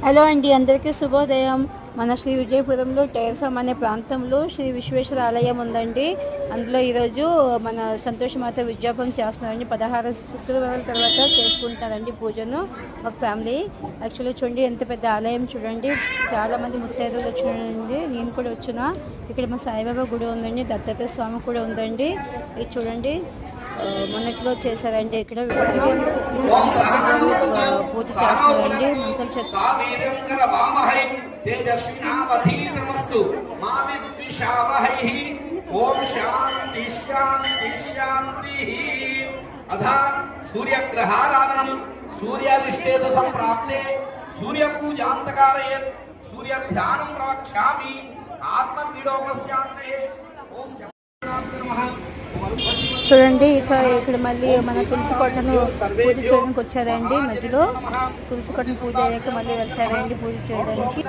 Hello అండి, అందరికీ శుభోదయం. మన శ్రీ విజయపురంలో టేర్సం అనే ప్రాంతంలో శ్రీ విశ్వేశ్వర ఆలయం ఉందండి. అందులో ఈరోజు మన సంతోషమాత విజ్ఞాపనం చేస్తున్నారండి. 16 శుక్రవారాల తర్వాత చేసుకుంటారండి పూజను ఒక ఫ్యామిలీ. యాక్చువల్లీ చూడండి ఎంత పెద్ద ఆలయం చూడండి. చాలామంది ముత్తైదువులు వచ్చినారండి. నేను కూడా వచ్చిన. ఇక్కడ మా సాయిబాబా గుడి ఉందండి, దత్తాత్రేయ స్వామి కూడా ఉందండి. ఇది చూడండి మొన్నట్లో చేశారండి. ఇక్కడ పూజ చేస్తున్నారండి. సూర్యగ్రహారాధనం సూర్యారిష్టేత సంప్రాప్తే సూర్య పూజాంతకారయేత్ సూర్య ధ్యానం ప్రవక్ష్యామి ఆత్మపీడోపశాంతే. ఓం చూడండి ఇక్కడ మళ్ళీ మన తులసి కోటను పూజ చేయడానికి వచ్చారండి. మధ్యలో తులసి కోటను పూజ అయ్యాక మళ్ళీ వెళ్తారండి పూజ చేయడానికి.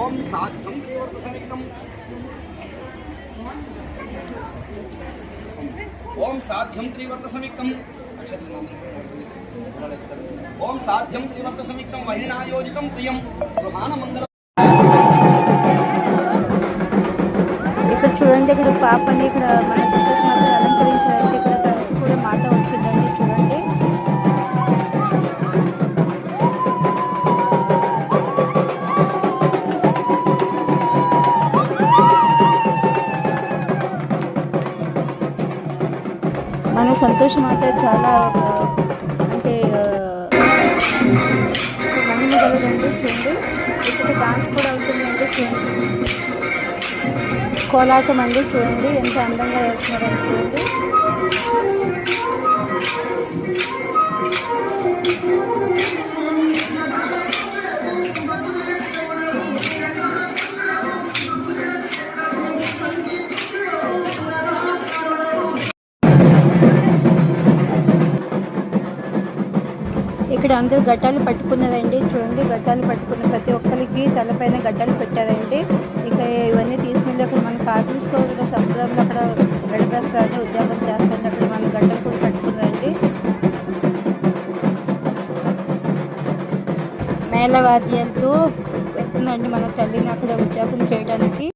ఓం సాధ్యం త్రివర్త సంయుక్తం ఓం సాధ్యం త్రివర్త సంయుక్తం వహినాయోజితం ప్రియం గృహాన మంగళం. ఇక్కడ చూడండి, ఇక్కడ పాపని ఇక్కడ మన సంతోష మాత అలంకరించారంటే ఇక్కడ కూడా మాట వచ్చిందండి. చూడండి మన సంతోష మాత చాలా అంటే మహిమ కలదండి. చూడండి ఇక్కడ డాన్స్ కూడా అవుతుందండి. చూడండి కోలాటం అండి. చూడండి ఎంత అందంగా వేస్తున్నారని. చూడండి ఇక్కడ అందరూ గడ్డాలు పట్టుకున్నారండి. చూడండి గడ్డాలు పట్టుకున్న ప్రతి ఒక్కరికి తలపైన గడ్డాలు పెట్టారండి. ఇక ఇవన్నీ తీసుకెళ్ళి అక్కడ మన కార్మిక సంప్రదాయంలో అక్కడ గడిపేస్తారండి, ఉద్యోగం చేస్తారండి. అక్కడ మన గడ్డలు కూడా పట్టుకున్నారండి. మేళవాద్యాలతో వెళ్తుందండి మన తల్లిని అక్కడ ఉద్యోగం చేయడానికి.